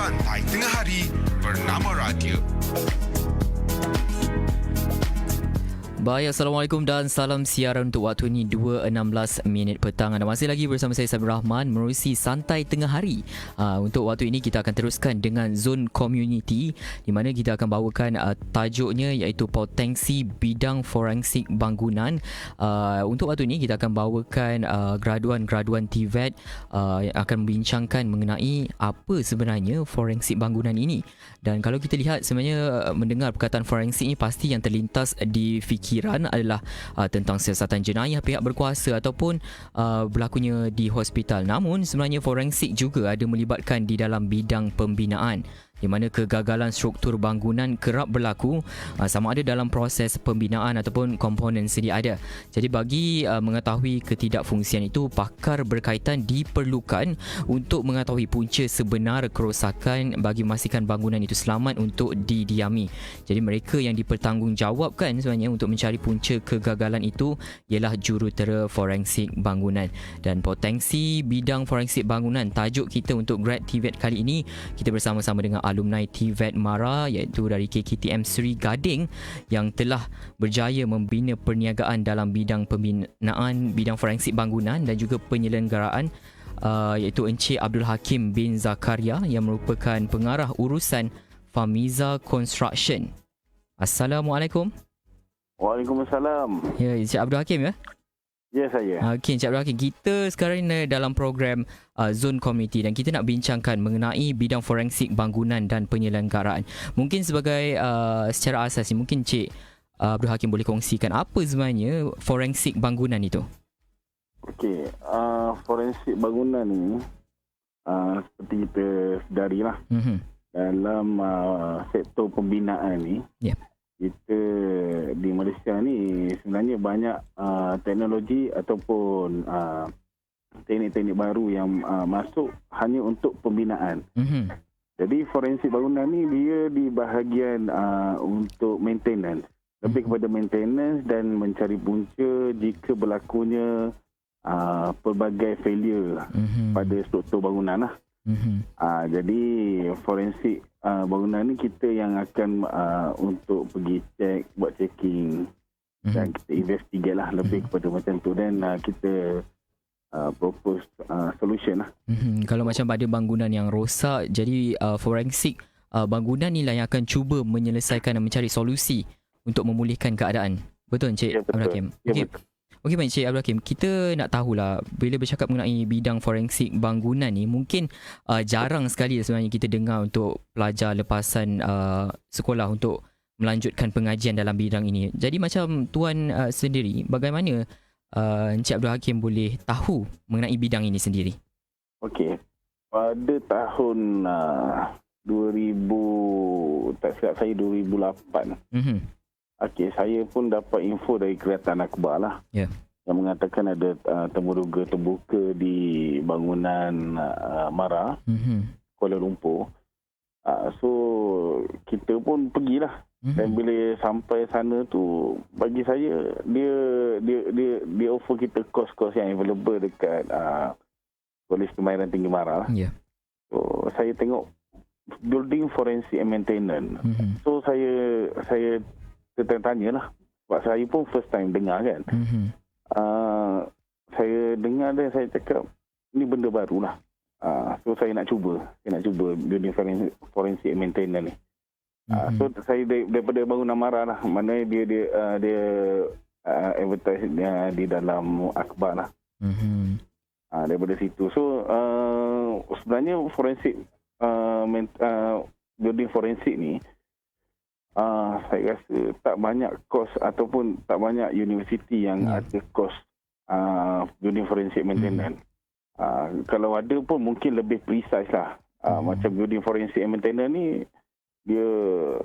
Santai Tengah Hari bernama Radio. Baik, Assalamualaikum dan salam siaran untuk waktu ini 2.16 minit petang. Anda masih lagi bersama saya Sabir Rahman menerusi Santai Tengah Hari. Untuk waktu ini kita akan teruskan dengan Zone Community di mana kita akan bawakan tajuknya iaitu Potensi Bidang Forensik Bangunan. Untuk waktu ini kita akan bawakan graduan-graduan TVET yang akan membincangkan mengenai apa sebenarnya forensik bangunan ini. Dan kalau kita lihat sebenarnya mendengar perkataan forensik ini pasti yang terlintas di fikiran adalah tentang siasatan jenayah pihak berkuasa ataupun berlakunya di hospital. Namun sebenarnya forensik juga ada melibatkan di dalam bidang pembinaan, di mana kegagalan struktur bangunan kerap berlaku sama ada dalam proses pembinaan ataupun komponen sedia ada. Jadi bagi mengetahui ketidakfungsian itu, pakar berkaitan diperlukan untuk mengetahui punca sebenar kerosakan bagi memastikan bangunan itu selamat untuk didiami. Jadi mereka yang dipertanggungjawabkan sebenarnya untuk mencari punca kegagalan itu ialah jurutera forensik bangunan. Dan potensi bidang forensik bangunan, tajuk kita untuk grad TVET kali ini. Kita bersama-sama dengan alumni TVET MARA iaitu dari KKTM Seri Gading yang telah berjaya membina perniagaan dalam bidang pembinaan bidang forensik bangunan dan juga penyelenggaraan, iaitu Encik Abdul Hakim bin Zakaria yang merupakan pengarah urusan Famiza Construction. Assalamualaikum. Waalaikumsalam. Ya, Encik Abdul Hakim ya? Ya, saya. Okey, Encik Abdul Hakim, kita sekarang ni dalam program Zone Community dan kita nak bincangkan mengenai bidang forensik bangunan dan penyelenggaraan. Mungkin sebagai secara asas ni, mungkin Encik Abdul Hakim boleh kongsikan apa sebenarnya forensik bangunan itu? Okey, forensik bangunan ni seperti kita sedarilah, dalam sektor pembinaan ni, kita di Malaysia ni sebenarnya banyak teknologi ataupun teknik-teknik baru yang masuk hanya untuk pembinaan. Jadi forensik bangunan ni dia di bahagian untuk maintenance, lebih kepada maintenance dan mencari punca jika berlakunya pelbagai failure pada struktur bangunan lah. Jadi forensik bangunan ni kita yang akan untuk pergi cek, buat checking dan kita investigate lah lebih kepada macam tu, dan kita propose solution lah. Kalau macam ada bangunan yang rosak, jadi forensik bangunan ni lah yang akan cuba menyelesaikan dan mencari solusi untuk memulihkan keadaan. Betul Encik Abdul Hakim? Ya, Okey. betul. Okey, baik Encik Abdul Hakim, kita nak tahulah bila bercakap mengenai bidang forensik bangunan ni, mungkin jarang sekali sebenarnya kita dengar untuk pelajar lepasan sekolah untuk melanjutkan pengajian dalam bidang ini. Jadi macam tuan sendiri, bagaimana Encik Abdul Hakim boleh tahu mengenai bidang ini sendiri? Okey, pada tahun 2000, tak silap saya 2008. Okey, saya pun dapat info dari Kerajaan Akbar lah, yang mengatakan ada temuduga terbuka di bangunan MARA, Kuala Lumpur. So kita pun pergilah. Dan bila sampai sana tu, bagi saya dia offer kita kos-kos yang available dekat Kolej Kemahiran Tinggi MARA lah. So saya tengok building forensic and maintenance. So saya tertanya lah, sebab saya pun first time dengar kan. Saya dengar dan saya cakap ni benda baru lah. So saya nak cuba building forensic and maintenance ni. So saya daripada bangunan MARA lah, mana dia advertise di dalam akhbar lah. Daripada situ. So sebenarnya forensik building forensik ni, saya rasa tak banyak kos ataupun tak banyak universiti yang ada kos building forensic maintenance. Kalau ada pun mungkin lebih precise lah. Macam building forensic maintenance ni dia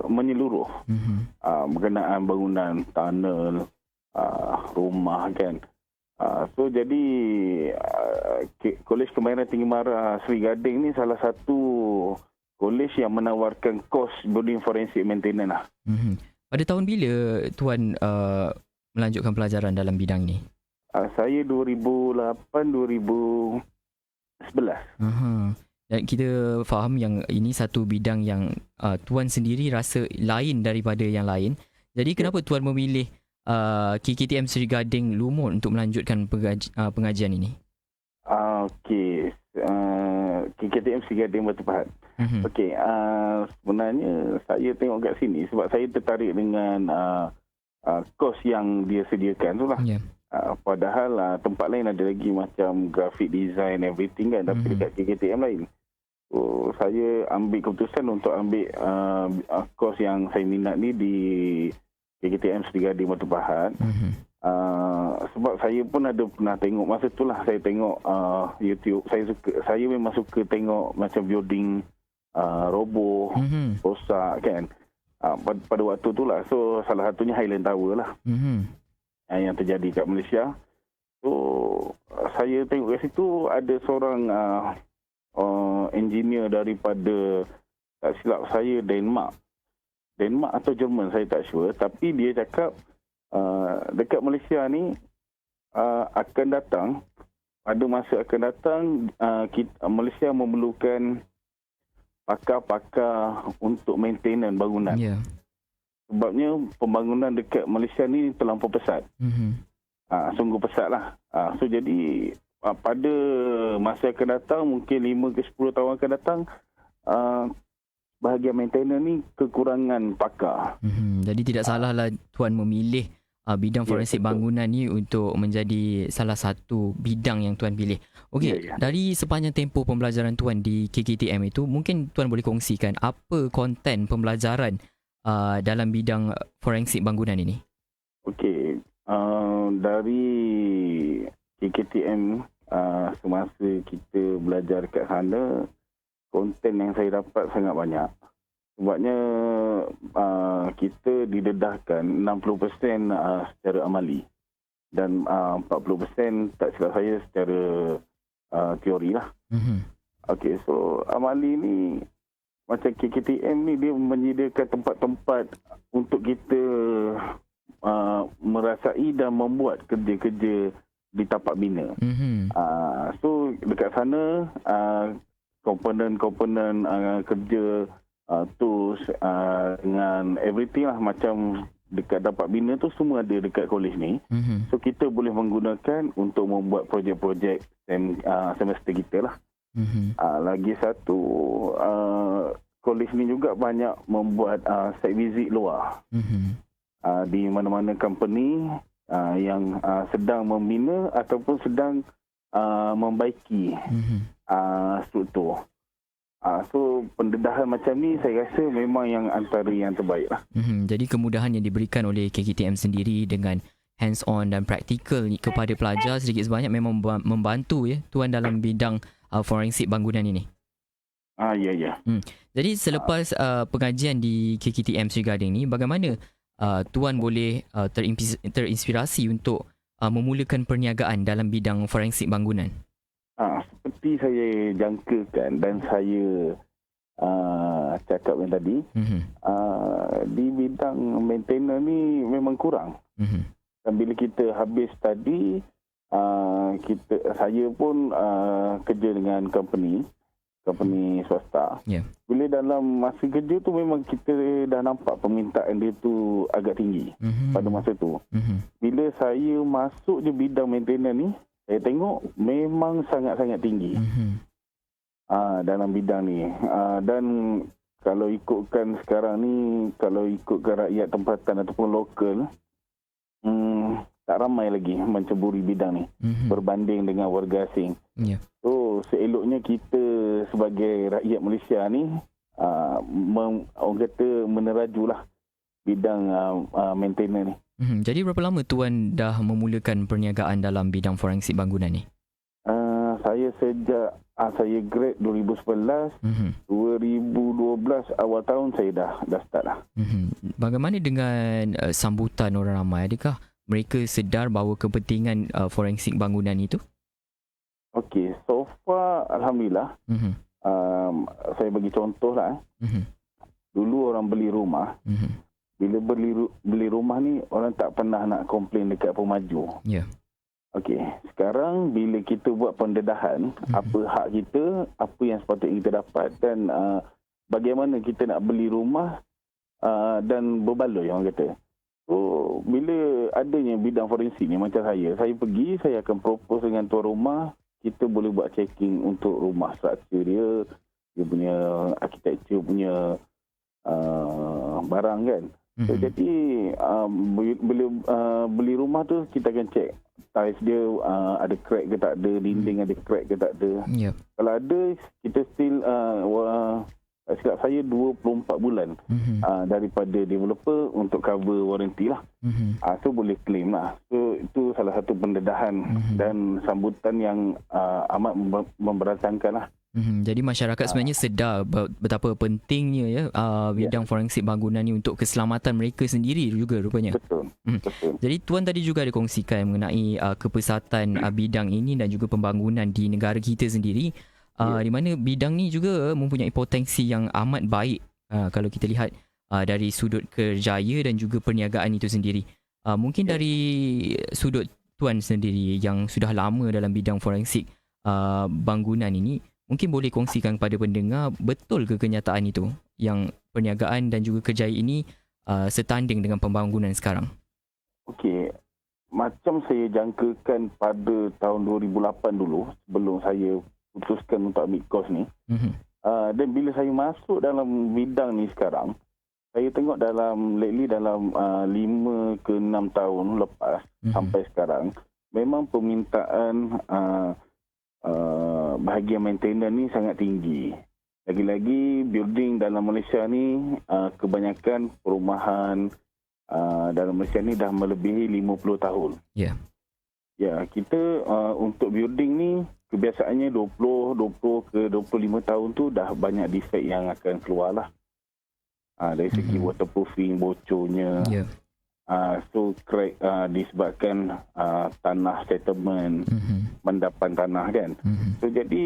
menyeluruh berkenaan bangunan, tunnel, rumah kan. So jadi Kolej Kemahiran Tinggi MARA Seri Gading ni salah satu kolej yang menawarkan kos building forensic maintenance lah. Pada tahun bila tuan melanjutkan pelajaran dalam bidang ni? Saya 2008-2011. Dan kita faham yang ini satu bidang yang Tuan sendiri rasa lain daripada yang lain. Jadi kenapa Tuan memilih KKTM Seri Gading Lumut untuk melanjutkan pengajian ini? Okey. KKTM Seri Gading Batu Pahat. Okey, sebenarnya saya tengok kat sini sebab saya tertarik dengan kos yang dia sediakan tu lah. Yeah. Padahal tempat lain ada lagi macam graphic design everything kan, tapi dekat KKTM lain. So saya ambil keputusan untuk ambil kos yang saya minat ni di KKTM Seri Gading Batu Pahat. Sebab saya pun ada pernah tengok masa tu lah, saya tengok YouTube. Saya memang suka tengok macam building roboh, rosak kan. Pada waktu tu lah. So salah satunya Highland Tower lah. Yang terjadi kat Malaysia. So saya tengok kat situ ada seorang engineer daripada, tak silap saya, Denmark atau Jerman, saya tak sure. Tapi dia cakap dekat Malaysia ni akan datang, pada masa akan datang, Malaysia memerlukan pakar-pakar untuk maintenance bangunan. Yeah. Sebabnya pembangunan dekat Malaysia ni terlampau pesat. Sungguh pesat lah. So jadi pada masa akan datang, mungkin 5 ke 10 tahun akan datang, bahagian maintenance ni kekurangan pakar. Jadi tidak salahlah Tuan memilih bidang forensik bangunan ni untuk menjadi salah satu bidang yang Tuan pilih. Okey, dari sepanjang tempoh pembelajaran Tuan di KKTM itu, mungkin Tuan boleh kongsikan apa konten pembelajaran dalam bidang forensik bangunan ini? Okey, dari KKTM, semasa kita belajar kat sana, konten yang saya dapat sangat banyak. Sebabnya kita didedahkan 60% secara amali dan 40% tak silap saya secara teori lah. Okey, so amali ni macam KKTM ni dia menyediakan tempat-tempat untuk kita merasai dan membuat kerja-kerja di tapak bina. So dekat sana komponen-komponen kerja, tools dengan everything lah, macam dekat dapat bina tu semua ada dekat kolej ni. So kita boleh menggunakan untuk membuat projek-projek semester kita lah. Lagi satu, kolej ni juga banyak membuat site visit luar. Di mana-mana company yang sedang membina ataupun sedang membaiki struktur. So pendedahan macam ni saya rasa memang yang antara yang terbaik lah. Jadi kemudahan yang diberikan oleh KKTM sendiri dengan hands-on dan praktikal kepada pelajar sedikit sebanyak memang membantu Tuan dalam bidang forensik bangunan ini. Ya. Jadi selepas pengajian di KKTM Seri Gading ni, bagaimana Tuan boleh terinspirasi untuk memulakan perniagaan dalam bidang forensik bangunan? Seperti saya jangkakan dan saya cakap yang tadi, di bidang maintenance ni memang kurang. Dan bila kita habis tadi, saya pun kerja dengan company swasta. Bila dalam masa kerja tu memang kita dah nampak permintaan dia tu agak tinggi pada masa tu. Bila saya masuk je bidang maintenance ni, saya tengok memang sangat-sangat tinggi dalam bidang ni. Dan kalau ikutkan sekarang ni, kalau ikutkan rakyat tempatan ataupun lokal, tak ramai lagi menceburi bidang ni berbanding dengan warga asing. So seeloknya kita sebagai rakyat Malaysia ni orang kata menerajulah bidang maintenance ni. Jadi berapa lama Tuan dah memulakan perniagaan dalam bidang forensik bangunan ni? Saya sejak saya grad 2011, 2012 awal tahun saya dah start lah. Bagaimana dengan sambutan orang ramai? Adakah mereka sedar bahawa kepentingan forensik bangunan itu? Okey, so far alhamdulillah. Saya bagi contoh lah. Dulu orang beli rumah. Bila beli rumah ni, orang tak pernah nak komplain dekat pemaju. Okey, sekarang bila kita buat pendedahan, apa hak kita, apa yang sepatutnya kita dapat dan bagaimana kita nak beli rumah dan berbaloi orang kata. So, bila adanya bidang forensik ni macam saya pergi, saya akan propose dengan tuan rumah, kita boleh buat checking untuk rumah struktur dia punya architecture punya barang kan. So, jadi bila beli rumah tu kita akan check tiles dia ada crack ke tak ada, dinding ada crack ke tak ada. Kalau ada, kita still silap saya 24 bulan daripada developer untuk cover warranty lah. So boleh claim lah. So itu salah satu pendedahan dan sambutan yang amat memberansangkan lah. Jadi masyarakat sebenarnya sedar betapa pentingnya ya bidang forensik bangunan ni untuk keselamatan mereka sendiri juga rupanya. Betul. Jadi tuan tadi juga ada kongsikan mengenai kepesatan bidang ini dan juga pembangunan di negara kita sendiri. Di mana bidang ni juga mempunyai potensi yang amat baik kalau kita lihat dari sudut kerjaya dan juga perniagaan itu sendiri. Mungkin dari sudut tuan sendiri yang sudah lama dalam bidang forensik bangunan ini, mungkin boleh kongsikan kepada pendengar, betul ke kenyataan itu yang perniagaan dan juga kerjaya ini setanding dengan pembangunan sekarang? Okey, macam saya jangkakan pada tahun 2008 dulu, sebelum saya putuskan untuk ambil kos ni. Dan bila saya masuk dalam bidang ni sekarang, saya tengok dalam 5 ke 6 tahun lepas sampai sekarang, memang permintaan bahagian maintenance ni sangat tinggi. Lagi-lagi building dalam Malaysia ni kebanyakan perumahan dalam Malaysia ni dah melebihi 50 tahun. Ya, kita untuk building ni kebiasaannya 20 ke 25 tahun tu dah banyak defect yang akan keluar lah. Dari segi waterproofing, bocornya. So crack disebabkan tanah settlement, mendapan tanah kan. So jadi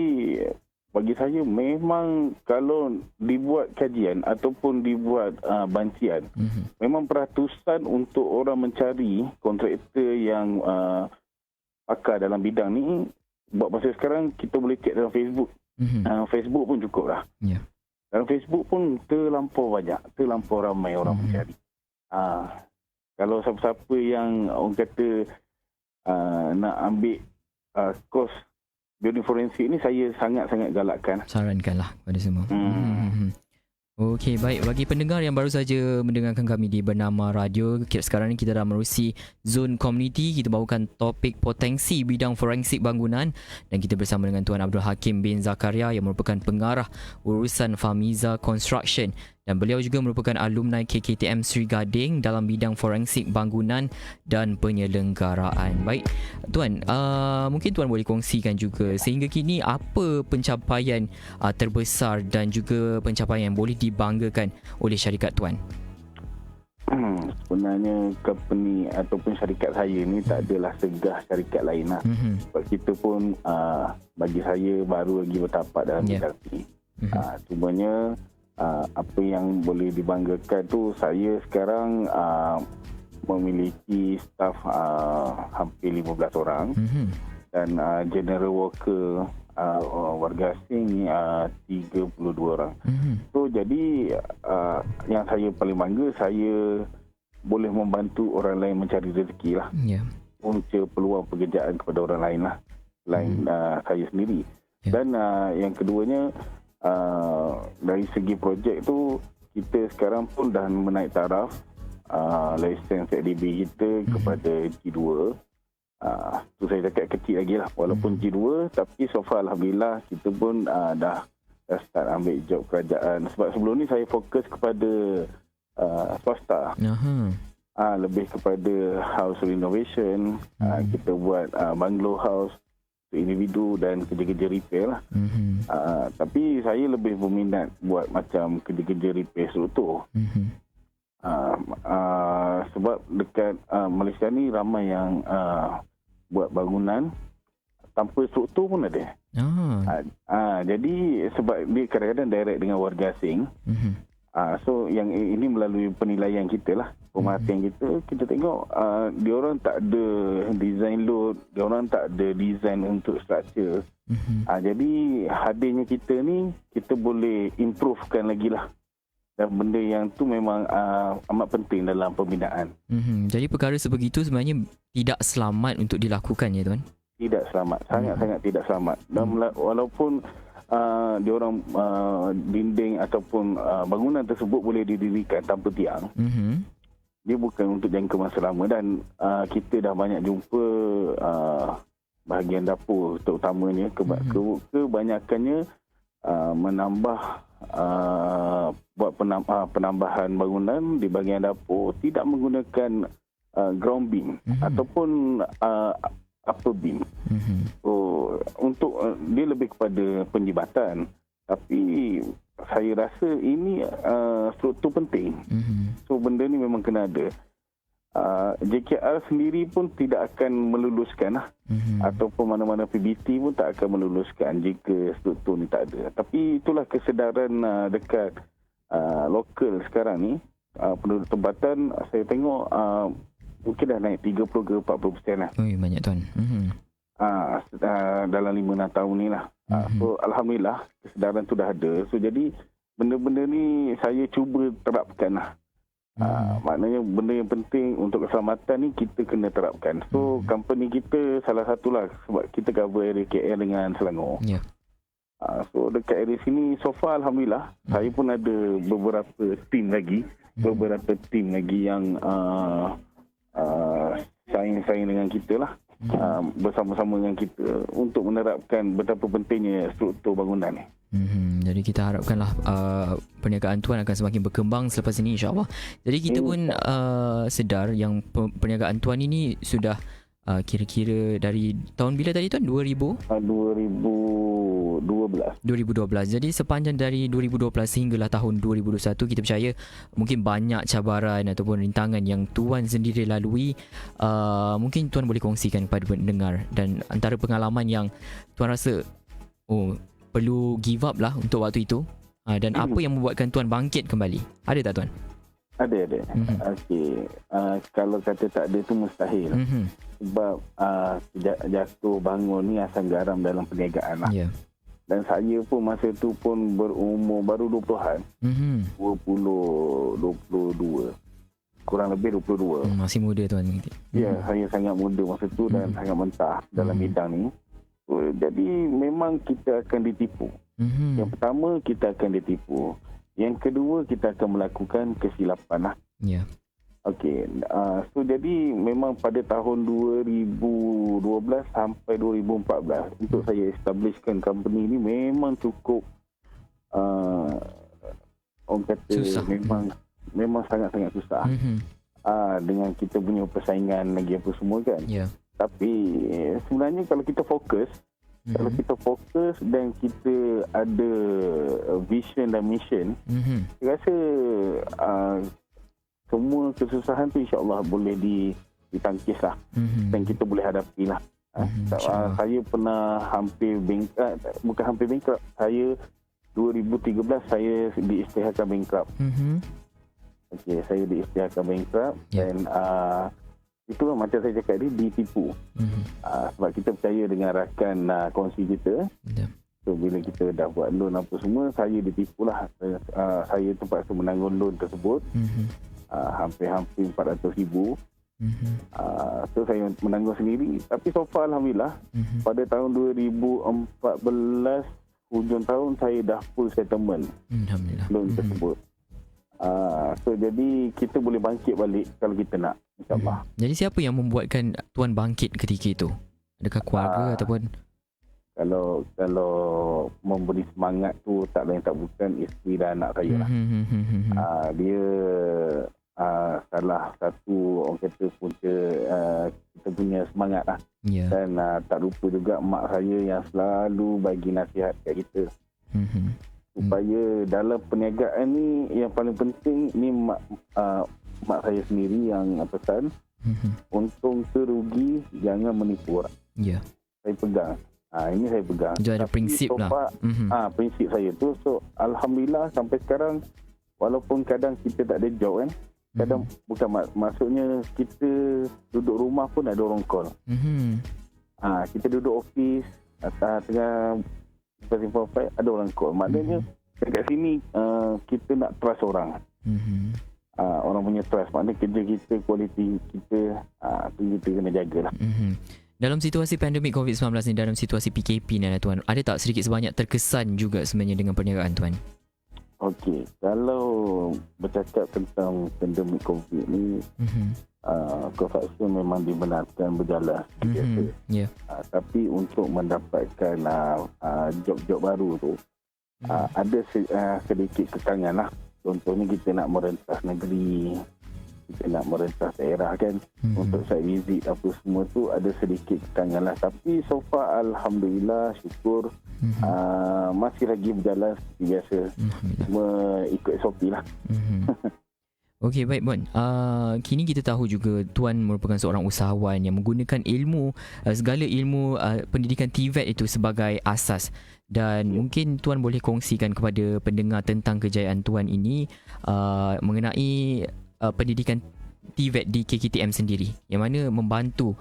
bagi saya memang kalau dibuat kajian ataupun dibuat bancian, memang peratusan untuk orang mencari kontraktor yang pakar dalam bidang ni. Buat masa sekarang kita boleh cek dalam Facebook. Facebook pun cukup lah. Dalam Facebook pun terlampau ramai orang mencari. Kalau siapa-siapa yang orang kata nak ambil kos building forensik ni, saya sangat-sangat galakkan. Sarankanlah kepada semua. Okey, baik. Bagi pendengar yang baru saja mendengarkan kami di Bernama Radio, sekarang ni kita dah menerusi zon komuniti. Kita bawakan topik potensi bidang forensik bangunan dan kita bersama dengan Tuan Abdul Hakim bin Zakaria yang merupakan pengarah urusan Fahmiza Construction. Dan beliau juga merupakan alumni KKTM Sri Gading dalam bidang forensik bangunan dan penyelenggaraan. Baik, Tuan, mungkin Tuan boleh kongsikan juga sehingga kini apa pencapaian terbesar dan juga pencapaian yang boleh dibanggakan oleh syarikat Tuan? Sebenarnya company ataupun syarikat saya ni tak adalah segah syarikat lain lah. Sebab kita pun bagi saya baru lagi bertapak dalam bidang ni. Cumanya apa yang boleh dibanggakan tu, saya sekarang memiliki staf hampir 15 orang dan general worker warga asing 32 orang. So jadi yang saya paling bangga, saya boleh membantu orang lain mencari rezeki lah. Punca peluang pekerjaan kepada orang lain lah selain saya sendiri. Dan yang keduanya, dari segi projek tu, kita sekarang pun dah menaik taraf lesen ZDB kita kepada G2. Tu saya cakap kecil lagi lah, walaupun G2, tapi so far Alhamdulillah kita pun dah start ambil job kerajaan. Sebab sebelum ni saya fokus kepada swasta. Lebih kepada house renovation. Kita buat bungalow house individu dan kerja-kerja repair lah. Tapi saya lebih berminat buat macam kerja-kerja repair struktur. Sebab dekat Malaysia ni ramai yang buat bangunan tanpa struktur pun ada. Jadi sebab dia kadang-kadang direct dengan warga asing, So yang ini melalui penilaian kita lah, pemerhatian kita tengok diorang tak ada design load, diorang tak ada design untuk structure. Jadi hadirnya kita ni, kita boleh improvekan lagi lah. Dan benda yang tu memang amat penting dalam pembinaan. Jadi perkara sebegitu sebenarnya tidak selamat untuk dilakukan ya tuan? Tidak selamat, sangat-sangat tidak selamat. Dan walaupun diorang dinding ataupun bangunan tersebut boleh didirikan tanpa tiang, dia bukan untuk jangka masa lama. Dan kita dah banyak jumpa bahagian dapur terutamanya kebanyakannya menambah buat penambahan bangunan di bahagian dapur tidak menggunakan ground beam ataupun upper beam. So untuk dia lebih kepada penjibatan, tapi saya rasa ini struktur penting. So benda ni memang kena ada. JKR sendiri pun tidak akan meluluskan ataupun mana-mana PBT pun tak akan meluluskan jika struktur ni tak ada. Tapi itulah kesedaran dekat lokal sekarang ni. Penduduk tempatan saya tengok mungkin dah naik 30 ke 40% lah. Banyak tuan. Dalam 5-6 tahun ni lah. So Alhamdulillah kesedaran tu dah ada. So jadi benda-benda ni saya cuba terapkan lah. Maknanya benda yang penting untuk keselamatan ni kita kena terapkan. So company kita salah satulah sebab kita cover area KL dengan Selangor. So dekat area sini so far Alhamdulillah saya pun ada beberapa tim lagi yang saing dengan kita lah, bersama-sama dengan kita untuk menerapkan betapa pentingnya struktur bangunan ni. Jadi kita harapkanlah perniagaan tuan akan semakin berkembang selepas ini insya-Allah. Jadi kita pun sedar yang perniagaan tuan ini sudah kira-kira dari tahun bila tadi tuan? 2012. Jadi sepanjang dari 2012 sehinggalah tahun 2021 kita percaya mungkin banyak cabaran ataupun rintangan yang tuan sendiri lalui. Mungkin tuan boleh kongsikan kepada pendengar dan antara pengalaman yang tuan rasa perlu give up lah untuk waktu itu, dan apa yang membuatkan tuan bangkit kembali? Ada tak tuan? Ada. Okey. Kalau kata tak ada tu mustahil. Sebab jatuh bangun ni asam garam dalam perniagaan lah. Dan saya pun masa tu pun berumur baru 20-an. 22. Kurang lebih 22. Masih muda tuan. Ya, saya sangat muda masa tu dan sangat mentah dalam bidang ni. Jadi memang kita akan ditipu. Yang pertama kita akan ditipu. Yang kedua kita akan melakukan kesilapan lah. Okey. So jadi memang pada tahun 2012 sampai 2014 untuk saya establishkan company ni memang cukup orang kata susah. Memang sangat-sangat susah. Dengan kita punya persaingan lagi apa semua kan. Tapi sebenarnya kalau kita fokus dan kita ada vision dan mission, saya rasa semua kesusahan tu insya-Allah boleh ditangkis lah. Dan kita boleh hadapi lah. Saya pernah hampir bukan hampir bankrupt. Saya 2013 saya diisytiharkan bankrupt. Okey, saya diisytiharkan bankrupt dan itulah macam saya cakap tadi, ditipu. Sebab kita percaya dengan rakan kongsi kita. So bila kita dah buat loan apa semua, saya ditipu lah. Saya terpaksa menanggung loan tersebut. Hampir 400,000. So saya menanggung sendiri. Tapi so far Alhamdulillah, pada tahun 2014 hujung tahun saya dah full settlement loan tersebut. So jadi kita boleh bangkit balik kalau kita nak, insyaAllah. Jadi siapa yang membuatkan tuan bangkit ketika itu? Adakah keluarga ataupun? Kalau memberi semangat tu tak lain tak bukan isteri dan anak saya lah. Dia salah satu orang kata punca kita punya semangat lah. Dan tak lupa juga mak saya yang selalu bagi nasihat kat kita. Supaya dalam perniagaan ni yang paling penting ni mak saya sendiri yang pesan, untung ke rugi jangan menipu orang. Saya pegang. Ini saya pegang. Itu ada prinsip lah. Prinsip saya tu. So Alhamdulillah sampai sekarang walaupun kadang kita tak ada job kan, kadang bukan maksudnya kita duduk rumah pun ada orang call. Kita duduk office tengah simpan ada orang call. Maknanya dekat sini kita nak trust orang. Orang punya trust, maknanya kerja kita, kualiti kita tu kita kena jagalah. Dalam situasi pandemik COVID-19 ni, dalam situasi PKP ni tuan, ada tak sedikit sebanyak terkesan juga sebenarnya dengan perniagaan tuan? Okey, kalau bercakap tentang pandemik COVID ni, construction memang dibenarkan berjalan biasa. Tapi untuk mendapatkan job-job baru tu, ada sedikit kekangan lah. Contohnya kita nak merentas negeri, kita nak merentas daerah kan, untuk site visit apa semua tu ada sedikit kekangan lah. Tapi so far Alhamdulillah, syukur masih lagi berjalan seperti biasa. Semua ikut SOP lah. Okey, baik Bon. Kini kita tahu juga tuan merupakan seorang usahawan yang menggunakan ilmu, segala ilmu pendidikan TVET itu sebagai asas. Dan mungkin tuan boleh kongsikan kepada pendengar tentang kejayaan tuan ini mengenai pendidikan TVET di KKTM sendiri, yang mana membantu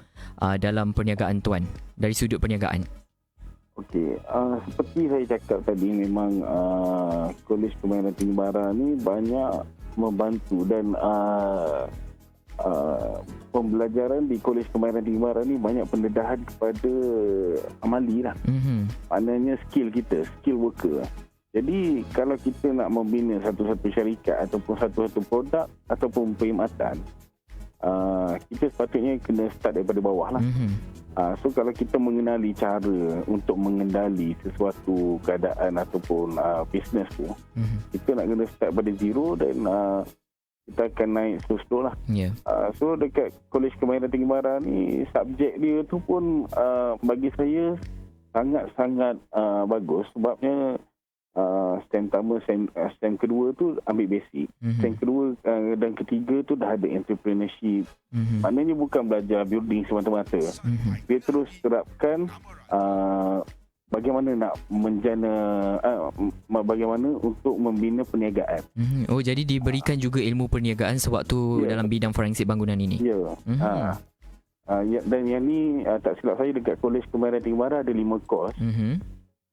dalam perniagaan tuan dari sudut perniagaan. Okey, seperti saya cakap tadi, memang Kolej Kemahiran Tinggi Bara ni banyak membantu dan pembelajaran di Kolej Kemahiran Tinggi Bara ni banyak pendedahan kepada amali lah. Maknanya skill kita, skill worker. Jadi kalau kita nak membina satu-satu syarikat ataupun satu-satu produk ataupun perkhidmatan, kita sepatutnya kena start daripada bawah lah. So kalau kita mengenali cara untuk mengendali sesuatu keadaan ataupun bisnes tu, kita nak kena start pada zero dan kita akan naik slow-slow lah. So dekat Kolej Kemahiran Tinggi Bara ni, subjek dia tu pun bagi saya sangat-sangat bagus. Sebabnya STEM pertama, STEM kedua tu ambil basic. STEM kedua dan ketiga tu dah ada entrepreneurship. Maknanya bukan belajar building semata-mata. Dia terus terapkan bagaimana nak bagaimana untuk membina perniagaan. Oh, jadi diberikan juga ilmu perniagaan sewaktu dalam bidang forensik bangunan ini. Dan yang ni tak silap saya dekat Kolej Kemahiran Tinggi Bara ada 5 course.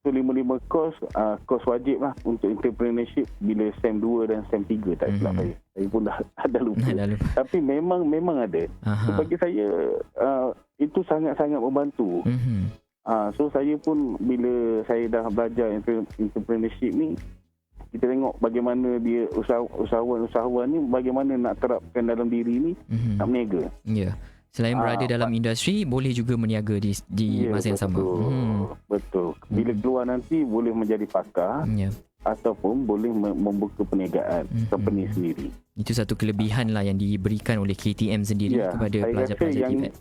So 5 course wajib lah untuk entrepreneurship bila SEM 2 dan SEM 3 tak silap saya. Saya pun dah lupa. Tapi memang ada. So bagi saya itu sangat-sangat membantu. So saya pun bila saya dah belajar entrepreneurship ni, kita tengok bagaimana dia usahawan ni bagaimana nak terapkan dalam diri ni, nak berniaga. Selain berada dalam industri, boleh juga berniaga di masa yang sama. Betul. Bila keluar nanti boleh menjadi pakar ataupun boleh membuka perniagaan company sendiri. Itu satu kelebihan lah yang diberikan oleh KTM sendiri kepada pelajar-pelajar TVET.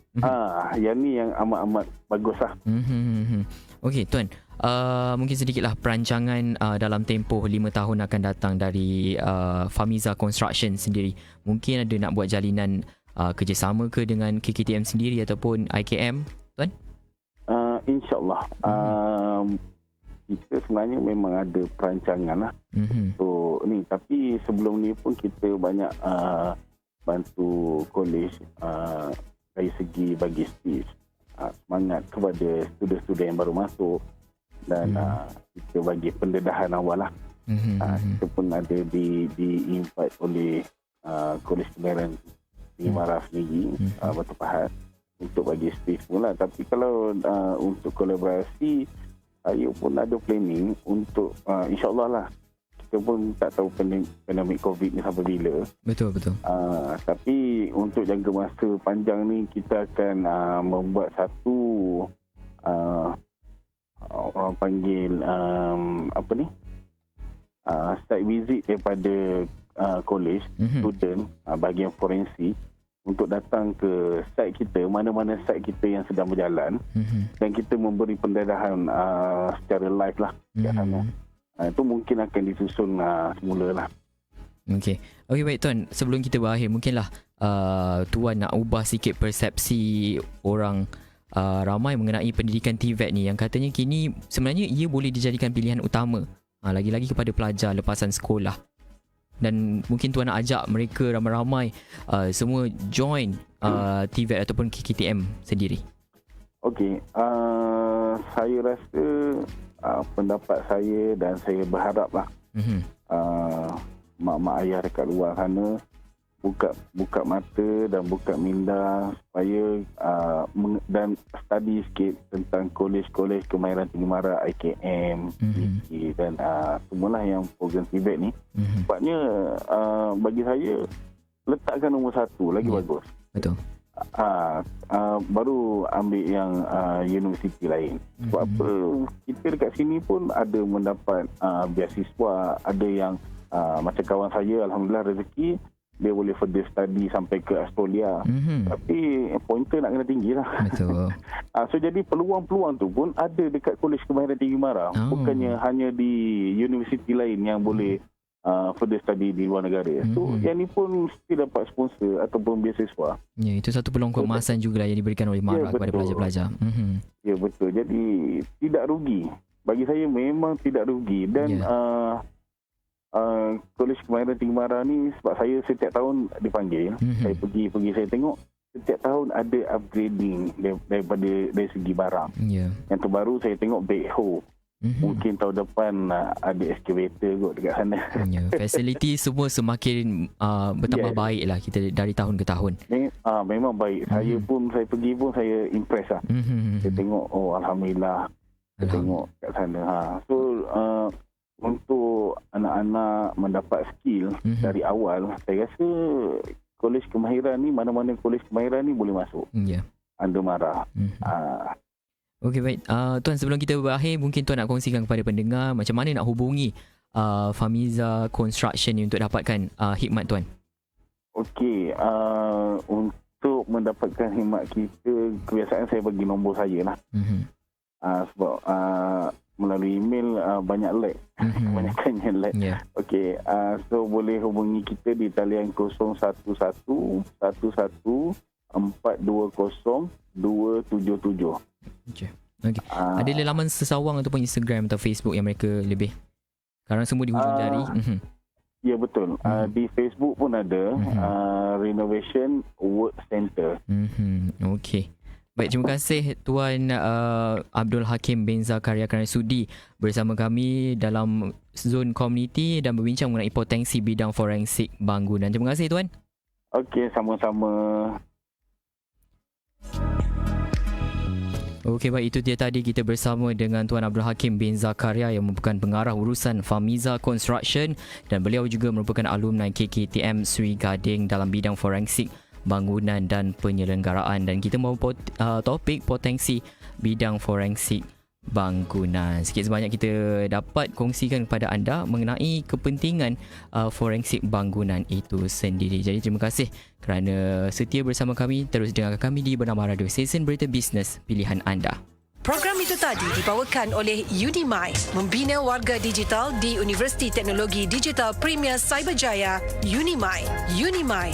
Yang ni yang amat-amat bagus lah. Okey Tuan, mungkin sedikitlah perancangan dalam tempoh 5 tahun akan datang dari Famiza Construction sendiri. Mungkin ada nak buat jalinan kerjasama ke dengan KKTM sendiri ataupun IKM, Tuan? InsyaAllah. Kita sebenarnya memang ada perancangan lah. So ni, tapi sebelum ni pun kita banyak bantu kolej dari segi bagi speech, semangat kepada student-student yang baru masuk dan kita bagi pendedahan awal lah. Kita pun ada di invite oleh Kolej Kemahiran Tinggi Bara sendiri, Batu Pahat, untuk bagi space pula. Tapi kalau untuk kolaborasi, saya pun ada planning untuk insyaAllah lah. Kita pun tak tahu pandemik COVID ni sampai bila. Betul. Tapi untuk jangka masa panjang ni, kita akan membuat satu orang panggil site visit daripada college, student, bahagian forensik, untuk datang ke site kita, mana-mana site kita yang sedang berjalan, dan kita memberi pendedahan secara live lah kat sana. Itu mungkin akan disusun semula lah. Okey, baik Tuan, sebelum kita berakhir, mungkinlah Tuan nak ubah sikit persepsi orang ramai mengenai pendidikan TVET ni, yang katanya kini sebenarnya ia boleh dijadikan pilihan utama lagi-lagi kepada pelajar lepasan sekolah. dan mungkin tuan nak ajak mereka ramai-ramai semua join TVET ataupun KKTM sendiri. Okey, saya rasa pendapat saya dan saya berharaplah mak-mak ayah dekat luar sana buka mata dan buka minda supaya dan study sikit tentang kolej-kolej kemahiran tinggi mara IKM dan semualah yang program TVET ni. Sebabnya bagi saya letakkan nombor 1 lagi bagus. Betul. Baru ambil yang universiti lain. Sebab apa, kita dekat sini pun ada mendapat beasiswa, ada yang macam kawan saya, alhamdulillah rezeki dia boleh further study sampai ke Australia. Tapi pointer nak kena tinggi lah. Betul. So jadi peluang-peluang tu pun ada dekat Kolej Kemahiran Tinggi Mara. Bukannya hanya di universiti lain yang boleh further study di luar negara. So yang ni pun mesti dapat sponsor ataupun beasiswa. Ya, itu satu peluang keemasan juga yang diberikan oleh Mara kepada pelajar-pelajar. Ya, betul. Jadi tidak rugi. Bagi saya memang tidak rugi. Dan Kolej Kemahiran Tinggi Mara ni, sebab saya setiap tahun dipanggil, saya pergi saya tengok setiap tahun ada upgrading dari segi barang. Yang terbaru saya tengok backhoe. Mungkin tahun depan ada excavator kot dekat sana. Fasiliti semua semakin bertambah baik lah kita dari tahun ke tahun. Memang baik. Saya pergi pun saya impress lah. Saya tengok, alhamdulillah. Saya tengok kat sana. So untuk anak-anak mendapat skill dari awal, saya rasa kolej kemahiran ni, mana-mana kolej kemahiran ni boleh masuk. Anda Mara. Okey, baik. Tuan, sebelum kita berakhir, mungkin tuan nak kongsikan kepada pendengar macam mana nak hubungi Famiza Construction ni untuk dapatkan khidmat tuan. Okey, untuk mendapatkan khidmat kita, kebiasaan saya bagi nombor saya lah. Sebab melalui email banyak lag. Kebanyakannya lag. Okey, so boleh hubungi kita di talian 011 11 420 277. Okay. Ada laman sesawang ataupun Instagram atau Facebook yang mereka lebih? Sekarang semua di hujung jari. Ya, betul. Di Facebook pun ada Renovation Work Center. Okey. Baik, terima kasih Tuan Abdul Hakim bin Zakaria kerana sudi bersama kami dalam Zone Community dan berbincang mengenai potensi bidang forensik bangunan. Terima kasih Tuan. Okey, sama-sama. Okey, baik, itu dia tadi kita bersama dengan Tuan Abdul Hakim bin Zakaria yang merupakan pengarah urusan Famiza Construction dan beliau juga merupakan alumni KKTM Sri Gading dalam bidang forensik bangunan dan penyelenggaraan, dan kita mahu topik potensi bidang forensik bangunan. Sikit sebanyak kita dapat kongsikan kepada anda mengenai kepentingan forensik bangunan itu sendiri. Jadi terima kasih kerana setia bersama kami. Terus dengarkan kami di Bernama Radio, stesen berita bisnes pilihan anda. Program itu tadi dibawakan oleh Unimai, membina warga digital di Universiti Teknologi Digital Premier Cyberjaya. Unimai